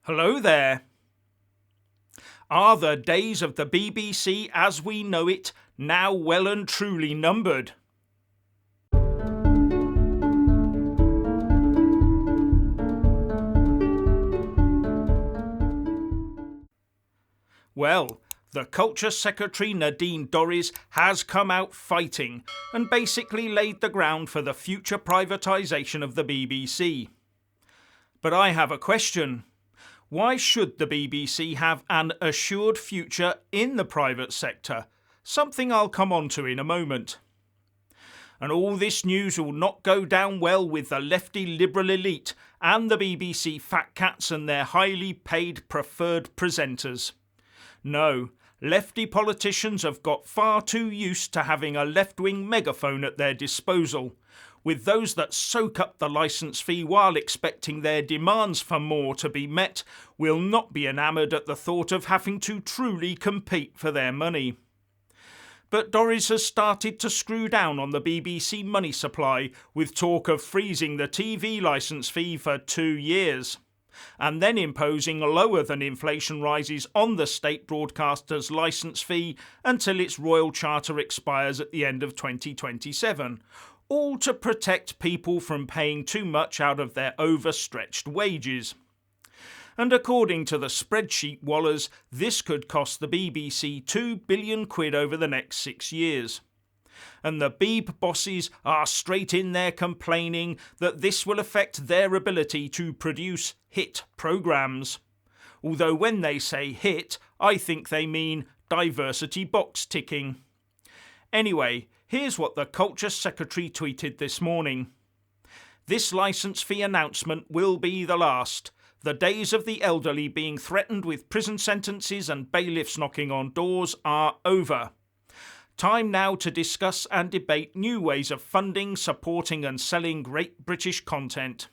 Hello there. Are the days of the BBC as we know it now well and truly numbered? Well, the Culture Secretary Nadine Dorries has come out fighting and basically laid the ground for the future privatisation of the BBC. But I have a question. Why should the BBC have an assured future in the private sector? Something I'll come on to in a moment. And all this news will not go down well with the lefty liberal elite and the BBC fat cats and their highly paid preferred presenters. No, lefty politicians have got far too used to having a left-wing megaphone at their disposal, with those that soak up the licence fee while expecting their demands for more to be met will not be enamoured at the thought of having to truly compete for their money. But Dorries has started to screw down on the BBC money supply with talk of freezing the TV licence fee for 2 years, and then imposing lower than inflation rises on the state broadcaster's licence fee until its royal charter expires at the end of 2027, all to protect people from paying too much out of their overstretched wages. And according to the spreadsheet wallers, this could cost the BBC £2 billion over the next 6 years. And the Beeb bosses are straight in there complaining that this will affect their ability to produce hit programmes. Although when they say hit, I think they mean diversity box ticking. Anyway, here's what the Culture Secretary tweeted this morning. This licence fee announcement will be the last. The days of the elderly being threatened with prison sentences and bailiffs knocking on doors are over. Time now to discuss and debate new ways of funding, supporting and selling great British content.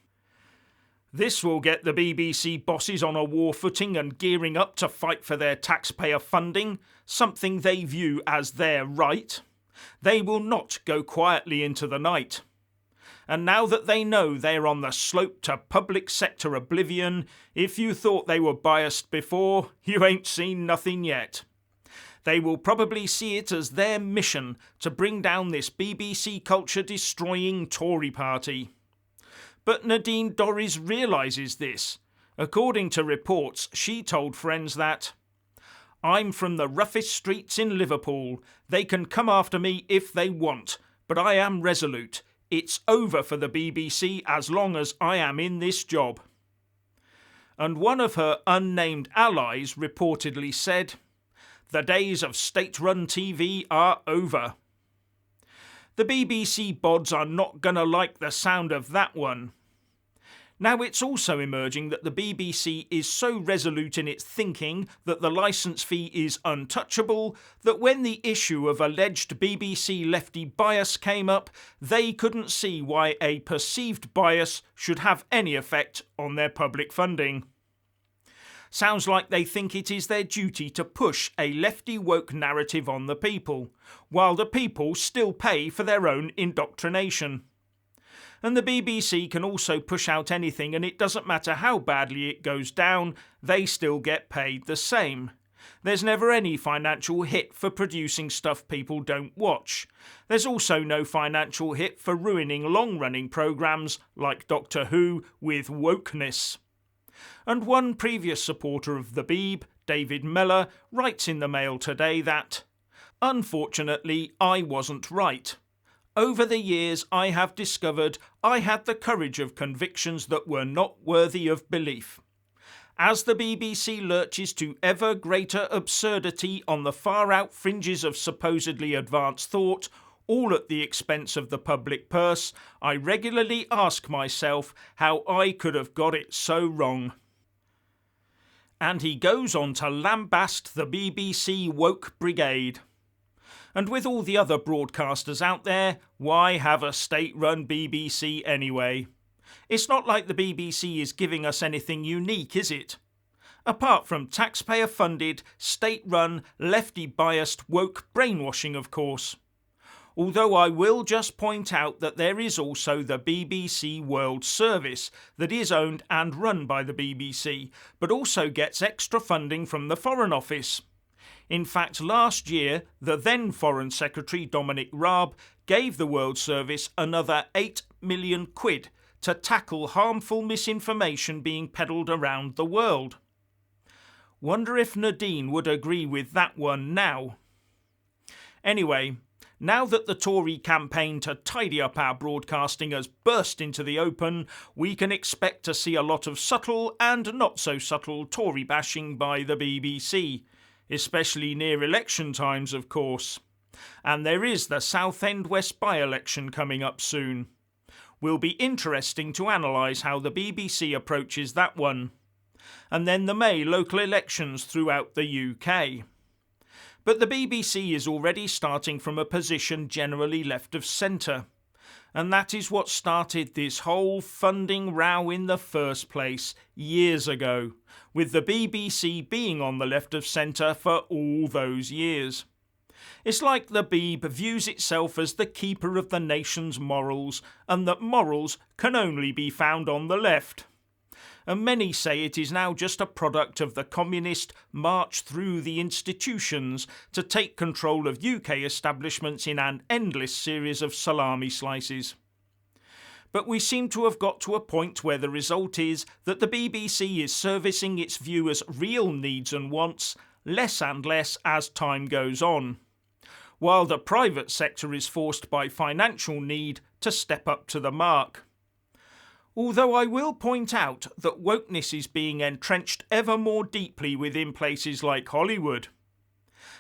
This will get the BBC bosses on a war footing and gearing up to fight for their taxpayer funding, something they view as their right. They will not go quietly into the night. And now that they know they're on the slope to public sector oblivion, if you thought they were biased before, you ain't seen nothing yet. They will probably see it as their mission to bring down this BBC culture-destroying Tory party. But Nadine Dorries realises this. According to reports, she told friends that, "I'm from the roughest streets in Liverpool. They can come after me if they want, but I am resolute. It's over for the BBC as long as I am in this job." And one of her unnamed allies reportedly said, "The days of state-run TV are over." The BBC bods are not going to like the sound of that one. Now, it's also emerging that the BBC is so resolute in its thinking that the licence fee is untouchable that when the issue of alleged BBC lefty bias came up, they couldn't see why a perceived bias should have any effect on their public funding. Sounds like they think it is their duty to push a lefty woke narrative on the people, while the people still pay for their own indoctrination. And the BBC can also push out anything, and it doesn't matter how badly it goes down, they still get paid the same. There's never any financial hit for producing stuff people don't watch. There's also no financial hit for ruining long-running programmes like Doctor Who with wokeness. And one previous supporter of the Beeb, David Mellor, writes in the Mail today that, "Unfortunately, I wasn't right. Over the years I have discovered I had the courage of convictions that were not worthy of belief. As the BBC lurches to ever greater absurdity on the far-out fringes of supposedly advanced thought, all at the expense of the public purse, I regularly ask myself how I could have got it so wrong." And he goes on to lambast the BBC woke brigade. And with all the other broadcasters out there, why have a state-run BBC anyway? It's not like the BBC is giving us anything unique, is it? Apart from taxpayer-funded, state-run, lefty-biased woke brainwashing, of course. Although I will just point out that there is also the BBC World Service that is owned and run by the BBC, but also gets extra funding from the Foreign Office. In fact, last year, the then Foreign Secretary Dominic Raab gave the World Service another £8 million to tackle harmful misinformation being peddled around the world. Wonder if Nadine would agree with that one now. Anyway, now that the Tory campaign to tidy up our broadcasting has burst into the open, we can expect to see a lot of subtle and not so subtle Tory bashing by the BBC, especially near election times, of course. And there is the Southend West by-election coming up soon. Will be interesting to analyse how the BBC approaches that one. And then the May local elections throughout the UK. But the BBC is already starting from a position generally left of centre. And that is what started this whole funding row in the first place years ago, with the BBC being on the left of centre for all those years. It's like the Beeb views itself as the keeper of the nation's morals, and that morals can only be found on the left. And many say it is now just a product of the communist march through the institutions to take control of UK establishments in an endless series of salami slices. But we seem to have got to a point where the result is that the BBC is servicing its viewers' real needs and wants less and less as time goes on, while the private sector is forced by financial need to step up to the mark. Although I will point out that wokeness is being entrenched ever more deeply within places like Hollywood.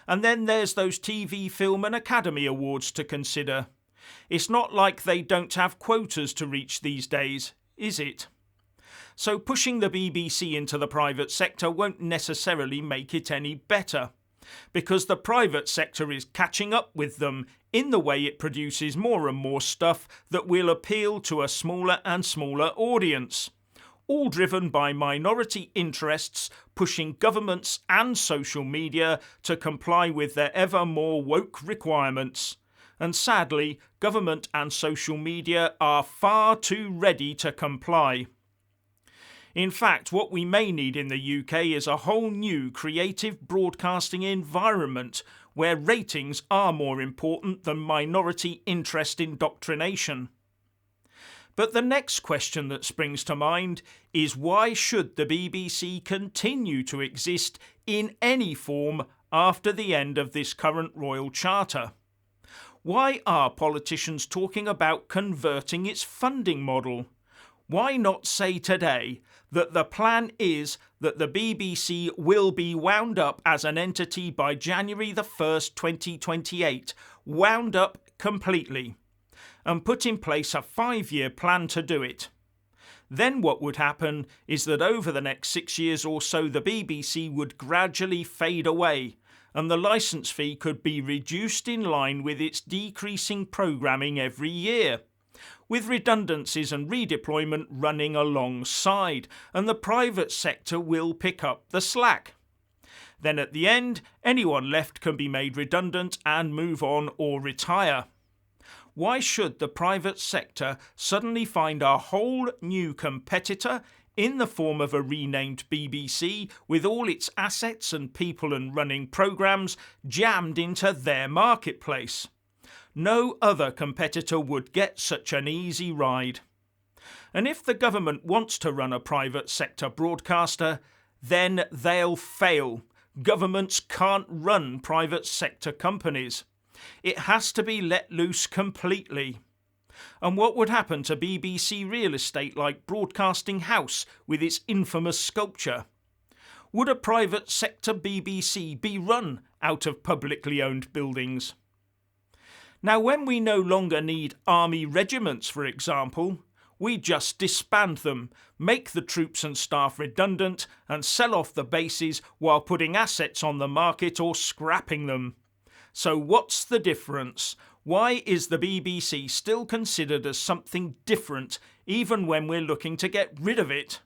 And then there's those TV, film and Academy Awards to consider. It's not like they don't have quotas to reach these days, is it? So pushing the BBC into the private sector won't necessarily make it any better, because the private sector is catching up with them in the way it produces more and more stuff that will appeal to a smaller and smaller audience, all driven by minority interests pushing governments and social media to comply with their ever more woke requirements. And sadly, government and social media are far too ready to comply. In fact, what we may need in the UK is a whole new creative broadcasting environment where ratings are more important than minority interest indoctrination. But the next question that springs to mind is, why should the BBC continue to exist in any form after the end of this current Royal Charter? Why are politicians talking about converting its funding model? Why not say today that the plan is that the BBC will be wound up as an entity by January the 1st, 2028, wound up completely, and put in place a 5-year plan to do it? Then what would happen is that over the next 6 years or so the BBC would gradually fade away, and the licence fee could be reduced in line with its decreasing programming every year, with redundancies and redeployment running alongside, and the private sector will pick up the slack. Then at the end, anyone left can be made redundant and move on or retire. Why should the private sector suddenly find a whole new competitor in the form of a renamed BBC with all its assets and people and running programmes jammed into their marketplace? No other competitor would get such an easy ride. And if the government wants to run a private sector broadcaster, then they'll fail. Governments can't run private sector companies. It has to be let loose completely. And what would happen to BBC real estate like Broadcasting House with its infamous sculpture? Would a private sector BBC be run out of publicly owned buildings? Now, when we no longer need army regiments, for example, we just disband them, make the troops and staff redundant, and sell off the bases while putting assets on the market or scrapping them. So what's the difference? Why is the BBC still considered as something different, even when we're looking to get rid of it?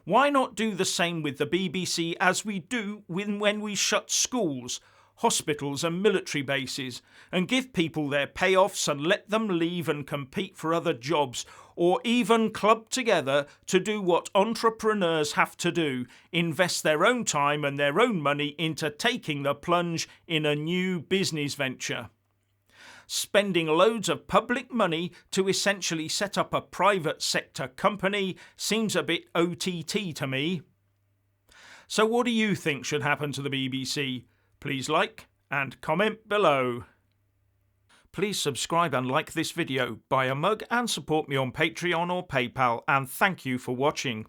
Why not do the same with the BBC as we do when we shut schools, hospitals and military bases, and give people their payoffs and let them leave and compete for other jobs, or even club together to do what entrepreneurs have to do, invest their own time and their own money into taking the plunge in a new business venture. Spending loads of public money to essentially set up a private sector company seems a bit OTT to me. So what do you think should happen to the BBC? Please like and comment below. Please subscribe and like this video, buy a mug and support me on Patreon or PayPal, and thank you for watching.